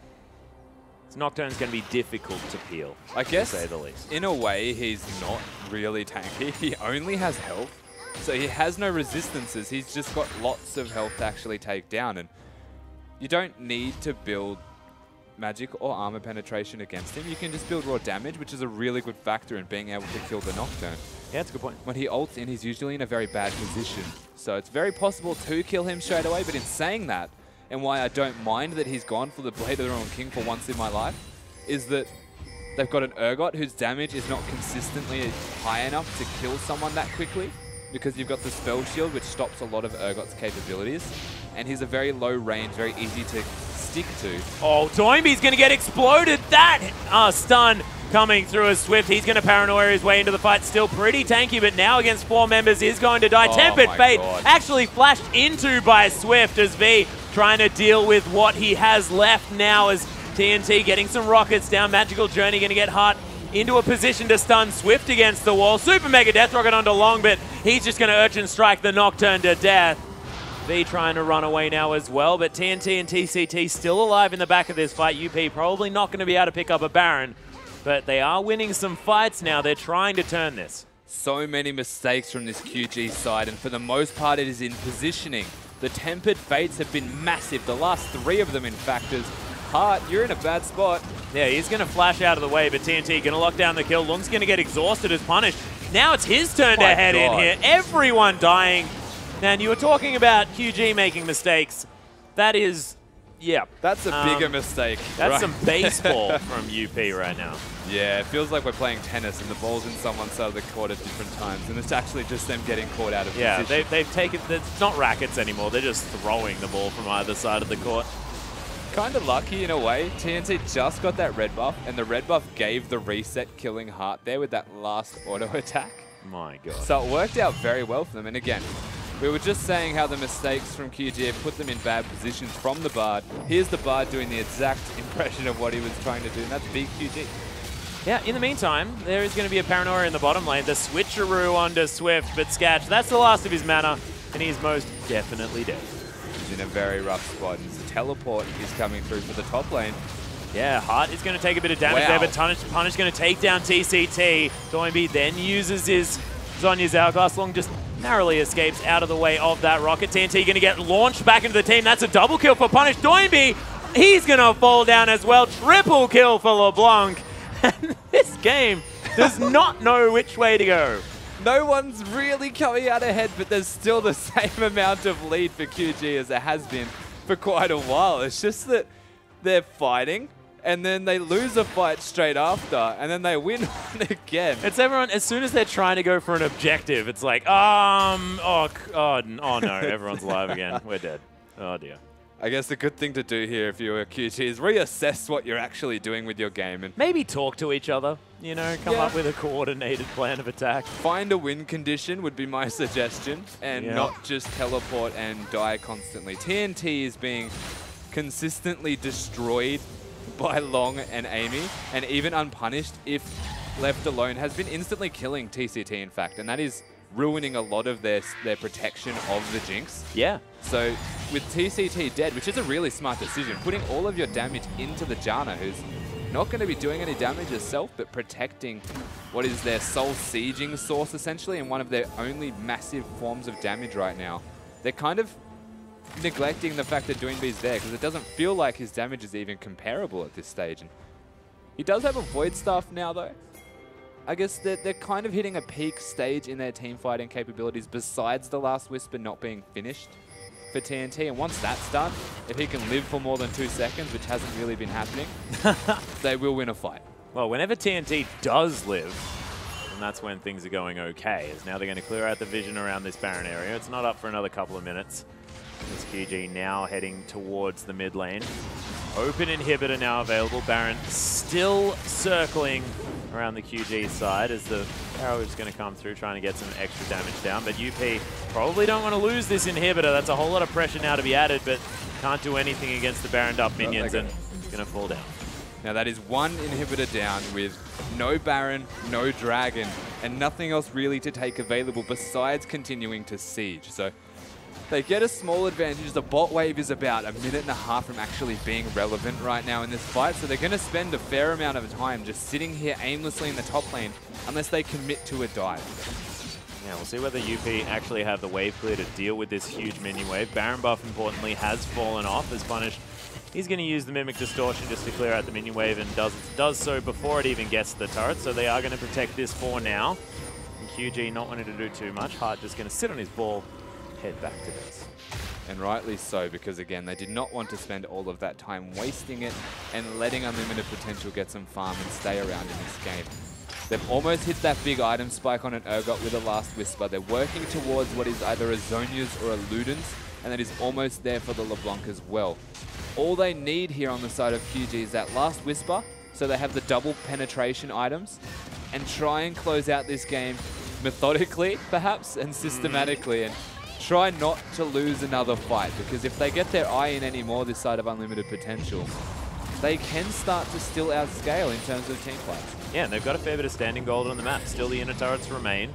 Nocturne's going to be difficult to peel, I guess, to say the least. In a way, he's not really tanky. He only has health, so he has no resistances. He's just got lots of health to actually take down, and you don't need to build magic or armor penetration against him. You can just build raw damage, which is a really good factor in being able to kill the Nocturne. Yeah, that's a good point. When he ults in, he's usually in a very bad position. So it's very possible to kill him straight away, but in saying that, and why I don't mind that he's gone for the Blade of the Ruined King for once in my life, is that they've got an Urgot whose damage is not consistently high enough to kill someone that quickly, because you've got the Spell Shield, which stops a lot of Urgot's capabilities, and he's a very low range, very easy to stick to. Oh, Doinby's going to get exploded. That stun coming through as Swift. He's going to paranoia his way into the fight. Still pretty tanky, but now against 4 members is going to die. Tempered Fate actually flashed into by Swift as V trying to deal with what he has left now as TNT getting some rockets down. Magical Journey going to get Hart into a position to stun Swift against the wall. Super Mega Death Rocket onto Long, but he's just going to Urchin Strike the Nocturne to death. V trying to run away now as well, but TNT and TCT still alive in the back of this fight. UP probably not going to be able to pick up a Baron, but they are winning some fights now. They're trying to turn this. So many mistakes from this QG side, and for the most part it is in positioning. The Tempered Fates have been massive. The last 3 of them, in fact, is Heart, you're in a bad spot. Yeah, he's going to flash out of the way, but TNT going to lock down the kill. Lung's going to get exhausted as punished. Now it's his turn to head in here. Everyone dying. And you were talking about QG making mistakes. That is, yeah. That's a bigger mistake. That's some baseball from UP right now. Yeah, it feels like we're playing tennis and the ball's in someone's side of the court at different times, and it's actually just them getting caught out of position. Yeah, they've taken, it's not rackets anymore. They're just throwing the ball from either side of the court. Kind of lucky in a way. TNT just got that red buff, and the red buff gave the reset killing Heart there with that last auto attack. My God. So it worked out very well for them. And again, we were just saying how the mistakes from QG have put them in bad positions from the Bard. Here's the Bard doing the exact impression of what he was trying to do, and that's big QG. Yeah, in the meantime, there is going to be a Paranoia in the bottom lane. The switcheroo onto Swift, but Sketch, that's the last of his mana, and he's most definitely dead. He's in a very rough spot. His teleport is coming through for the top lane. Yeah, Heart is going to take a bit of damage there, but Punish going to take down TCT. Doinby then uses his Zhonya's Hourglass. Long just narrowly escapes out of the way of that rocket. TNT going to get launched back into the team. That's a double kill for Punish. Doinby, he's going to fall down as well. Triple kill for LeBlanc. And this game does not know which way to go. No one's really coming out ahead, but there's still the same amount of lead for QG as there has been for quite a while. It's just that they're fighting, and then they lose a fight straight after, and then they win one again. It's everyone, as soon as they're trying to go for an objective, it's like, oh no, everyone's alive again. We're dead. Oh dear. I guess the good thing to do here if you're a QG is reassess what you're actually doing with your game. And maybe talk to each other, you know, come up with a coordinated plan of attack. Find a win condition would be my suggestion, and not just teleport and die constantly. TNT is being consistently destroyed by Long and Amy, and even unpunished if left alone has been instantly killing TCT, in fact, and that is ruining a lot of their protection of the Jinx. Yeah. So with TCT dead, which is a really smart decision, putting all of your damage into the Janna, who's not going to be doing any damage herself, but protecting what is their sole sieging source, essentially, and one of their only massive forms of damage right now. They're kind of neglecting the fact that Doinby's there, because it doesn't feel like his damage is even comparable at this stage. And he does have a Void Staff now, though. I guess they're kind of hitting a peak stage in their team fighting capabilities besides the Last Whisper not being finished for TNT. And once that's done, if he can live for more than 2 seconds, which hasn't really been happening, they will win a fight. Well, whenever TNT does live, and that's when things are going okay, is now they're going to clear out the vision around this Baron area. It's not up for another couple of minutes. This QG now heading towards the mid lane. Open inhibitor now available. Baron still circling around the QG side as the arrow is going to come through trying to get some extra damage down. But UP probably don't want to lose this inhibitor. That's a whole lot of pressure now to be added, but can't do anything against the Baroned up minions and going to fall down. Now that is one inhibitor down with no Baron, no Dragon, and nothing else really to take available besides continuing to siege. So they get a small advantage. The bot wave is about a minute and a half from actually being relevant right now in this fight. So they're going to spend a fair amount of time just sitting here aimlessly in the top lane unless they commit to a dive. Yeah, we'll see whether UP actually have the wave clear to deal with this huge minion wave. Baron buff, importantly, has fallen off as Punish. He's going to use the Mimic Distortion just to clear out the minion wave and does so before it even gets to the turret. So they are going to protect this for now. And QG not wanting to do too much. Heart just going to sit on his ball, head back to this. And rightly so, because again, they did not want to spend all of that time wasting it and letting Unlimited Potential get some farm and stay around in this game. They've almost hit that big item spike on an Urgot with a Last Whisper. They're working towards what is either a Zhonya's or a Luden's, and that is almost there for the LeBlanc as well. All they need here on the side of QG is that Last Whisper, so they have the double penetration items, and try and close out this game methodically, perhaps, and systematically, and try not to lose another fight, because if they get their eye in anymore this side of Unlimited Potential, they can start to still outscale in terms of team fights. Yeah, and they've got a fair bit of standing gold on the map. Still the inner turrets remain.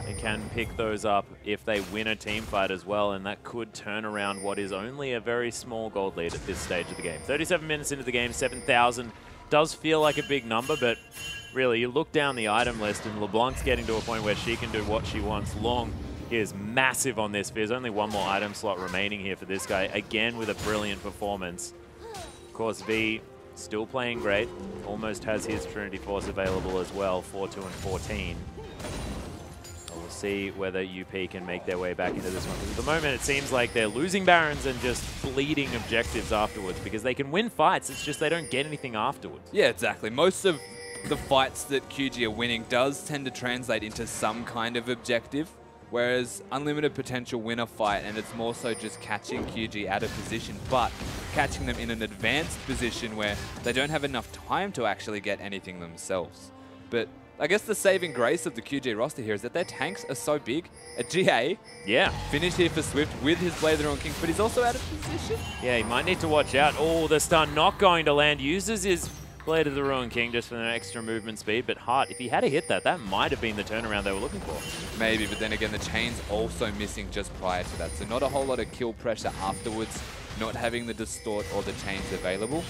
They can pick those up if they win a team fight as well, and that could turn around what is only a very small gold lead at this stage of the game. 37 minutes into the game, 7,000 does feel like a big number, but really, you look down the item list, and LeBlanc's getting to a point where she can do what she wants. Long is massive on this. There's only one more item slot remaining here for this guy, again with a brilliant performance. Of course, V still playing great. Almost has his Trinity Force available as well, 4-2 and 14. We'll see whether UP can make their way back into this one. At the moment, it seems like they're losing Barons and just bleeding objectives afterwards because they can win fights. It's just they don't get anything afterwards. Yeah, exactly. Most of the fights that QG are winning does tend to translate into some kind of objective, whereas Unlimited Potential win a fight and it's more so just catching QG out of position, but catching them in an advanced position where they don't have enough time to actually get anything themselves. But I guess the saving grace of the QG roster here is that their tanks are so big. A GA, yeah, finished here for Swift with his Blade of the Ruin King, but he's also out of position. Yeah, he might need to watch out. Oh, the stun not going to land. Uses his Blade of the Ruin King just for an extra movement speed, but Hart, if he had hit that, that might have been the turnaround they were looking for. Maybe, but then again, the chain's also missing just prior to that, so not a whole lot of kill pressure afterwards, not having the distort or the chains available.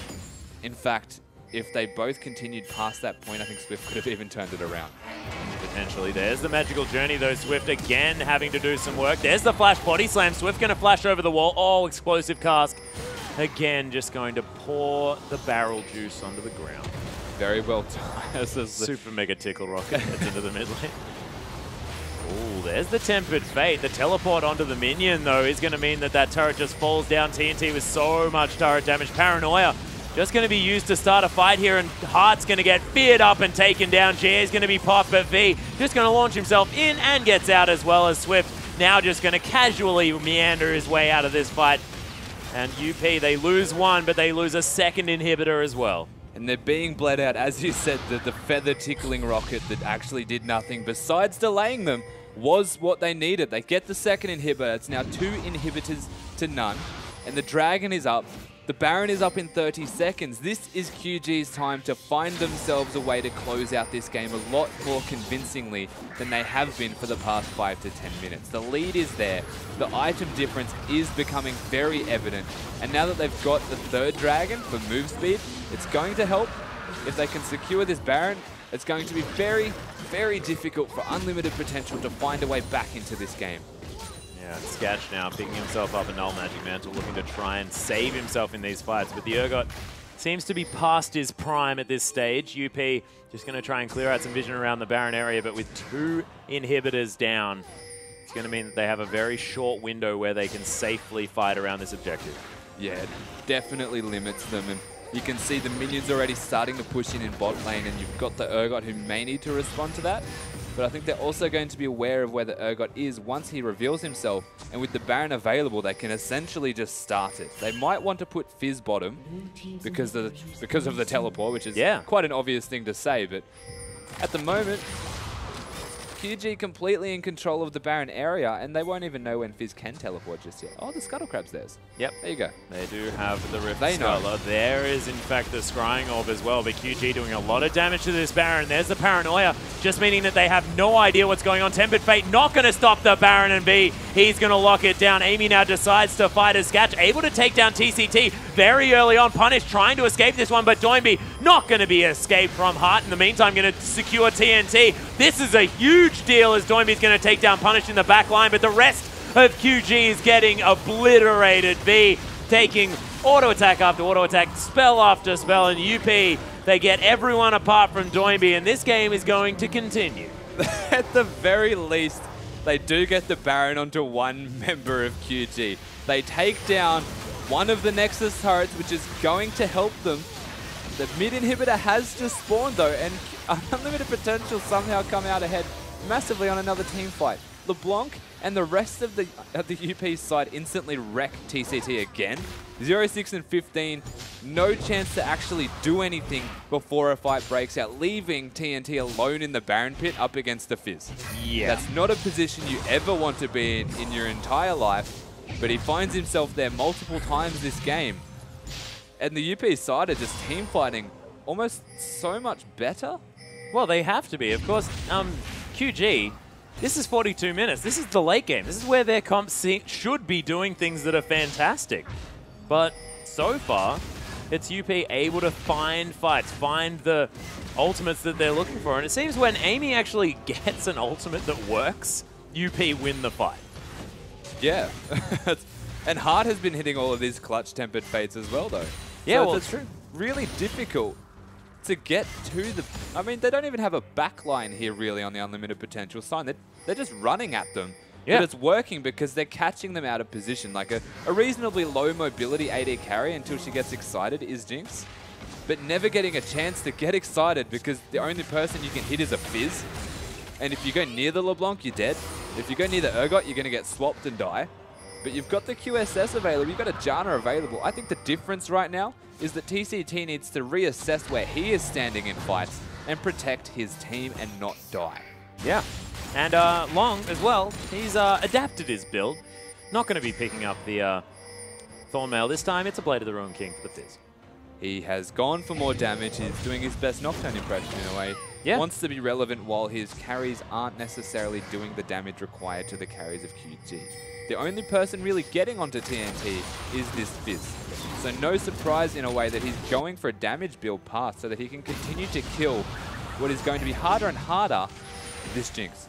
In fact, if they both continued past that point, I think Swift could have even turned it around. Potentially. There's the magical journey, though. Swift again having to do some work. There's the flash body slam. Swift going to flash over the wall. Oh, explosive cask. Again, just going to pour the barrel juice onto the ground. Very well timed. Super mega tickle rocket heads into the mid lane. Oh, there's the Tempered Fate. The teleport onto the minion, though, is going to mean that that turret just falls down. TNT with so much turret damage. Paranoia just going to be used to start a fight here, and Hart's going to get feared up and taken down. GA is going to be popped, but V just going to launch himself in and gets out as well as Swift. Now just going to casually meander his way out of this fight. And UP, they lose one, but they lose a second inhibitor as well. And they're being bled out, as you said, the feather tickling rocket that actually did nothing besides delaying them was what they needed. They get the second inhibitor. It's now 2 inhibitors to none. And the Dragon is up. The Baron is up in 30 seconds. This is QG's time to find themselves a way to close out this game a lot more convincingly than they have been for the past 5 to 10 minutes. The lead is there. The item difference is becoming very evident. And now that they've got the third Dragon for move speed, it's going to help. If they can secure this Baron, it's going to be very, very difficult for Unlimited Potential to find a way back into this game. Yeah, Sketch now picking himself up a Null Magic Mantle, looking to try and save himself in these fights. But the Urgot seems to be past his prime at this stage. UP just going to try and clear out some vision around the Baron area, but with 2 inhibitors down, it's going to mean that they have a very short window where they can safely fight around this objective. Yeah, it definitely limits them. And you can see the minions already starting to push in bot lane, and you've got the Urgot who may need to respond to that. But I think they're also going to be aware of where the Urgot is once he reveals himself. And with the Baron available, they can essentially just start it. They might want to put Fizz bottom because of the teleport, which is quite an obvious thing to say. But at the moment, QG completely in control of the Baron area, and they won't even know when Fizz can teleport just yet. Oh, the Scuttle Crab's theirs. Yep. There you go. They do have the Rift They know. Scuttler. There is, in fact, the Scrying Orb as well, but QG doing a lot of damage to this Baron. There's the Paranoia, just meaning that they have no idea what's going on. Tempered Fate not going to stop the Baron, and V, he's going to lock it down. Amy now decides to fight as Sketch, able to take down TCT very early on. Punish trying to escape this one, but Doinby not going to be escaped from Hart. In the meantime, going to secure TNT. This is a huge deal as Doinby's going to take down Punish in the back line, but the rest of QG is getting obliterated. V taking auto attack after auto attack, spell after spell, and UP, they get everyone apart from Doinby, and this game is going to continue. At the very least, they do get the Baron onto one member of QG. They take down one of the Nexus turrets, which is going to help them. The mid inhibitor has just spawned though, and Unlimited Potential somehow come out ahead massively on another team fight. LeBlanc and the rest of the UP side instantly wreck TCT again. 0-6 and 15, no chance to actually do anything before a fight breaks out, leaving TNT alone in the Baron pit up against the Fizz. Yeah. That's not a position you ever want to be in your entire life, but he finds himself there multiple times this game. And the UP side are just team fighting almost so much better. Well, they have to be. Of course, QG, this is 42 minutes. This is the late game. This is where their comps should be doing things that are fantastic. But so far, it's UP able to find fights, find the ultimates that they're looking for. And it seems when Amy actually gets an ultimate that works, UP win the fight. Yeah. And Hart has been hitting all of these clutch-tempered fates as well, though. Yeah, so well, it's true. Really difficult to get to the... I mean, they don't even have a backline here, really, on the Unlimited Potential sign. They're just running at them. Yeah. But it's working because they're catching them out of position. Like a reasonably low mobility AD carry until she gets excited is Jinx. But never getting a chance to get excited because the only person you can hit is a Fizz. And if you go near the LeBlanc, you're dead. If you go near the Urgot, you're going to get swapped and die. But you've got the QSS available, you've got a Janna available. I think the difference right now is that TCT needs to reassess where he is standing in fights and protect his team and not die. Yeah. And Long as well, he's adapted his build. Not going to be picking up the Thornmail this time. It's a Blade of the Ruin King for the Fizz. He has gone for more damage. He's doing his best Nocturne impression in a way. Yeah. Wants to be relevant while his carries aren't necessarily doing the damage required to the carries of QG. The only person really getting onto TNT is this Fizz. So no surprise in a way that he's going for a damage build path so that he can continue to kill what is going to be harder and harder, this Jinx.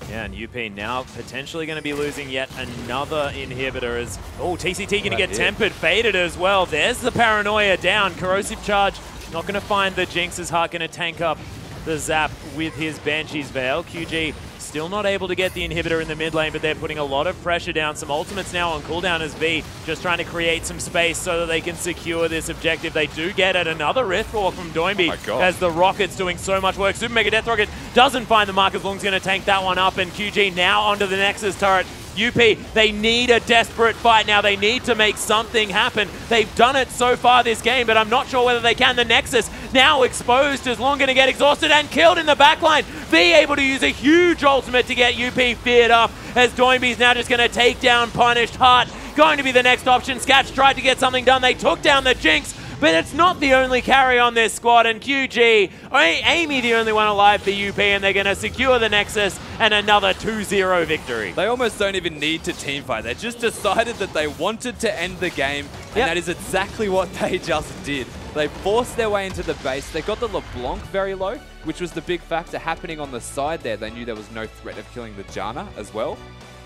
Yeah, and UP now potentially going to be losing yet another inhibitor as... Oh, TCT going to get tempered, faded as well. There's the Paranoia down. Corrosive Charge not going to find the Jinx as Hart going to tank up the Zap with his Banshee's Veil. QG still not able to get the inhibitor in the mid lane, but they're putting a lot of pressure down. Some ultimates now on cooldown as V, just trying to create some space so that they can secure this objective. They do get it. Another Rift Walk from Doinby as the Rocket's doing so much work. Super Mega Death Rocket doesn't find the mark as Long's going to tank that one up, and QG now onto the Nexus turret. UP, they need a desperate fight now. They need to make something happen. They've done it so far this game, but I'm not sure whether they can. The Nexus now exposed as Long going to get exhausted and killed in the backline. V able to use a huge ultimate to get UP feared up as Doinby's now just going to take down Punished. Hart going to be the next option. Scatch tried to get something done. They took down the Jinx, but it's not the only carry on this squad, and QG, Amy the only one alive for UP, and they're going to secure the Nexus and another 2-0 victory. They almost don't even need to teamfight. They just decided that they wanted to end the game, and that is exactly what they just did. They forced their way into the base. They got the LeBlanc very low, which was the big factor happening on the side there. They knew there was no threat of killing the Janna as well.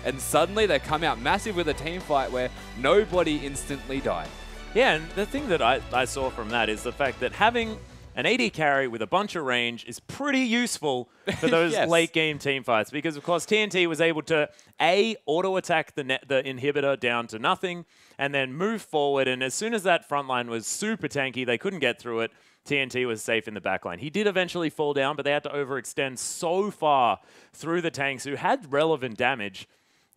And suddenly they come out massive with a team fight where nobody instantly died. Yeah, and the thing that I saw from that is the fact that having an AD carry with a bunch of range is pretty useful for those late game team fights, because of course TNT was able to auto-attack the inhibitor down to nothing and then move forward, and as soon as that front line was super tanky, they couldn't get through it. TNT was safe in the backline. He did eventually fall down, but they had to overextend so far through the tanks who had relevant damage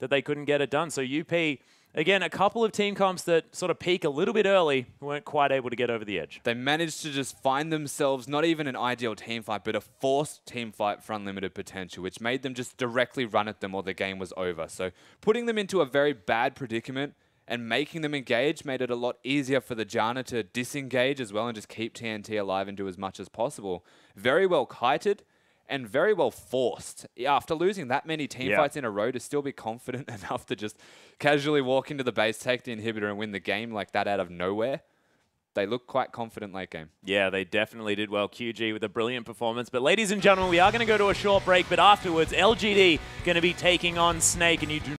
that they couldn't get it done. So UP, again, a couple of team comps that sort of peak a little bit early weren't quite able to get over the edge. They managed to just find themselves not even an ideal team fight, but a forced team fight for Unlimited Potential, which made them just directly run at them or the game was over. So putting them into a very bad predicament and making them engage made it a lot easier for the Janna to disengage as well and just keep TNT alive and do as much as possible. Very well kited and very well forced. After losing that many team fights in a row, to still be confident enough to just casually walk into the base, take the inhibitor and win the game like that out of nowhere, they look quite confident late game. Yeah, they definitely did well. QG with a brilliant performance. But ladies and gentlemen, we are going to go to a short break, but afterwards, LGD going to be taking on Snake, and you do